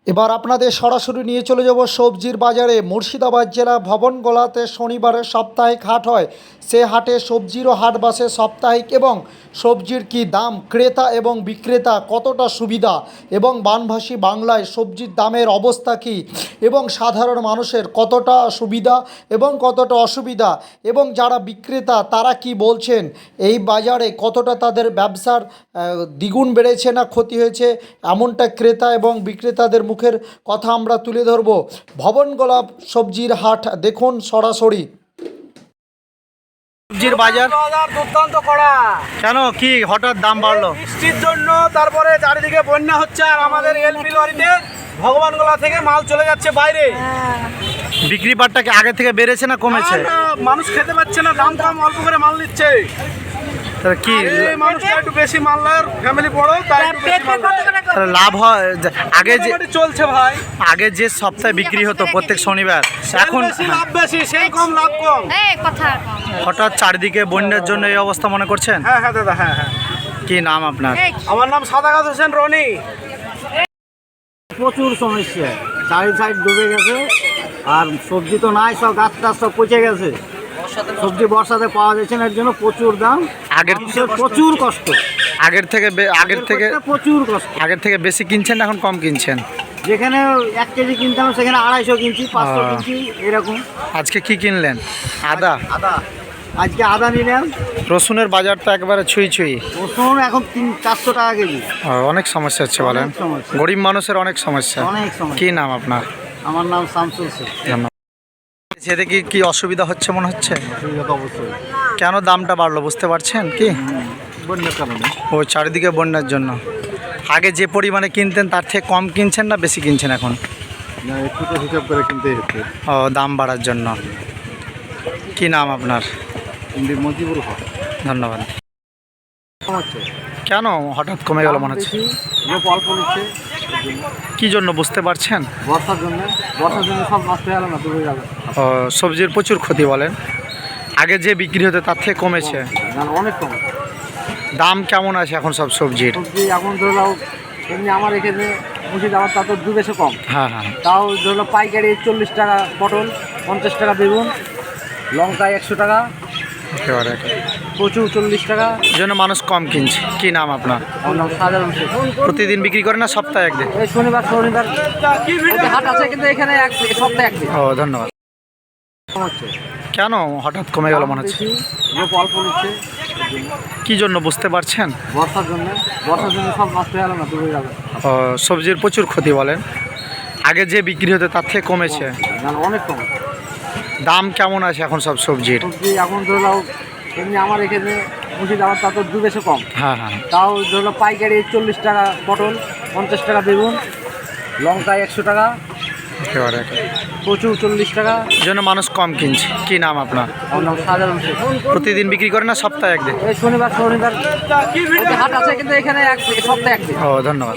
এবার আপনাদের সরাসরি নিয়ে চলে যাব সবজির বাজারে। মুর্শিদাবাদ জেলা ভবনগোলাতে শনিবারে সাপ্তাহিক হাট হয়। সে হাটে সবজিরও হাট বসে সাপ্তাহিক, এবং সবজির কি দাম, ক্রেতা এবং বিক্রেতা কতটা সুবিধা, এবং বানভাসী বাংলায় সবজির দামের অবস্থা কী, এবং সাধারণ মানুষের কতটা সুবিধা এবং কতটা অসুবিধা, এবং যারা বিক্রেতা তারা কি বলছেন, এই বাজারে কতটা তাদের ব্যবসার দ্বিগুণ বেড়েছে না ক্ষতি হয়েছে, এমনটা ক্রেতা এবং বিক্রেতাদের মুখের কথা আমরা তুলে ধরব। ভবনগোলা সবজির হাট দেখুন সরাসরি। সবজির বাজার দুর্দান্ত করা কেন, কি হঠাৎ দাম বাড়লো? বৃষ্টির জন্য, তারপরে চারিদিকে বন্যা হচ্ছে, আর আমাদের এলপি লরিতে ভগবানগোলা থেকে মাল চলে যাচ্ছে বাইরে। বিক্রি বাট্টা কি আগে থেকে বেড়েছে না কমেছে? না, মানুষ খেতে পাচ্ছে না, দাম কম, অল্প করে মাল নিচ্ছে। তাহলে কি মানুষ একটু বেশি মাল নেয়, ফ্যামিলি বড়, তাই একটু বেশি মাল নেয়। তাহলে লাভ হয়? আগে যে মোটামুটি চলছে ভাই, আগে যে সপ্তাহে বিক্রি হতো প্রত্যেক শনিবার, এখন বেশি লাভ বেশি, সেই কম লাভ কম। হঠাৎ চারিদিকে বন্যার জন্য এই অবস্থা মনে করছেন? হ্যাঁ হ্যাঁ দাদা, হ্যাঁ হ্যাঁ। কি নাম আপনার? আমার নাম সাদাকাত হোসেন রনি। প্রচুর সমস্যা, চারি সাইড ডুবে গেছে, আর সবজি তো নাই, সব গাছ টাছ সব পচে গেছে। সবজি বর্ষাতে পাওয়া যাচ্ছে না, এর জন্য প্রচুর দাম, প্রচুর কষ্ট। আগের থেকে প্রচুর কষ্ট। আগের থেকে বেশি কিনছেন, এখন কম কিনছেন? যেখানে 1 কেজি কিনতাম সেখানে 250 কিনছি, 500 কিনছি, এরকম। আজকে কি কিনলেন? আদা? আজকে আদা নিলাম। রসুনের বাজার তো একবারে ছুঁই ছুঁই। রসুন এখন 400 টাকা কেজি। অনেক সমস্যা হচ্ছে বলেন, অনেক সমস্যা। গরিব মানুষের অনেক সমস্যা। অনেক সমস্যা। কি নাম আপনার? আমার নাম শামসুল শেখ। সেটা কি অসুবিধা হচ্ছে মনে হচ্ছে? অসুবিধা তো অবশ্যই। কেন দামটা বাড়লো বুঝতে পারছেন কি? বন্যার কারণে। ও চারিদিকে বন্যার জন্য। আগে যে পরিমাণে কিনতেন তার থেকে কম কিনছেন না বেশি কিনছেন এখন? না, একটু তো হিসাব করে কিনতেই হচ্ছে। ও, দাম বাড়ার জন্য। কি নাম আপনার? মজিবুল হক। ধন্যবাদ। হচ্ছে কেন হঠাৎ কমে গেল মনে হচ্ছে? লোক অল্প নিচ্ছে, কি জন্য বুঝতে পারছেন? বর্ষার জন্য সব নষ্ট হয়ে গেল না, ডুবে গেল। ও, সবজির প্রচুর ক্ষতি বলেন। আগে যে বিক্রি হতো তার থেকে কমেছে। অনেক কম। দাম কেমন আছে এখন সব সবজির? সবজি এখন ধরে নাও, এমনি আমার এখানে মুর্শিদাবাদ তা তো 2 কম। হ্যাঁ হ্যাঁ। তাও ধরে নাও পাইকারি 40 টাকা পটল, 50 টাকা বেগুন, লঙ্কা 100 টাকা, একেবারে প্রচুর 40 টাকা। এই জন্য মানুষ কম কিনছে। কি নাম আপনার? আমার নাম সাধারণ শেখ। প্রতিদিন বিক্রি করেন না সপ্তাহে একদিন? এই শনিবার হাট আছে, কিন্তু এখানে সপ্তাহে একদিন। ও, ধন্যবাদ। হচ্ছে কেন হঠাৎ কমে গেল মনে হচ্ছে? লোক অল্প নিচ্ছে, কি জন্য বুঝতে পারছেন? বর্ষার জন্য সব নষ্ট হয়ে গেল না, ডুবে গেল। ও, সবজির প্রচুর ক্ষতি বলেন। আগে যে বিক্রি হতো তার থেকে কমেছে। অনেক কম। দাম কেমন আছে এখন সব সবজির? সবজি এখন ধরে নাও, এমনি আমার এখানে মুর্শিদাবাদ তা তো 2 কম। হ্যাঁ হ্যাঁ। তাও ধরে নাও পাইকারি 40 টাকা পটল, 50 টাকা বেগুন, লঙ্কা 100 টাকা, একেবারে প্রচুর 40 টাকা। এই জন্য মানুষ কম কিনছে। কি নাম আপনার? আমার নাম সাধারণ শেখ। প্রতিদিন বিক্রি করেন না সপ্তাহে একদিন? এই শনিবার হাট আছে, কিন্তু এখানে সপ্তাহে একদিন। ও, ধন্যবাদ।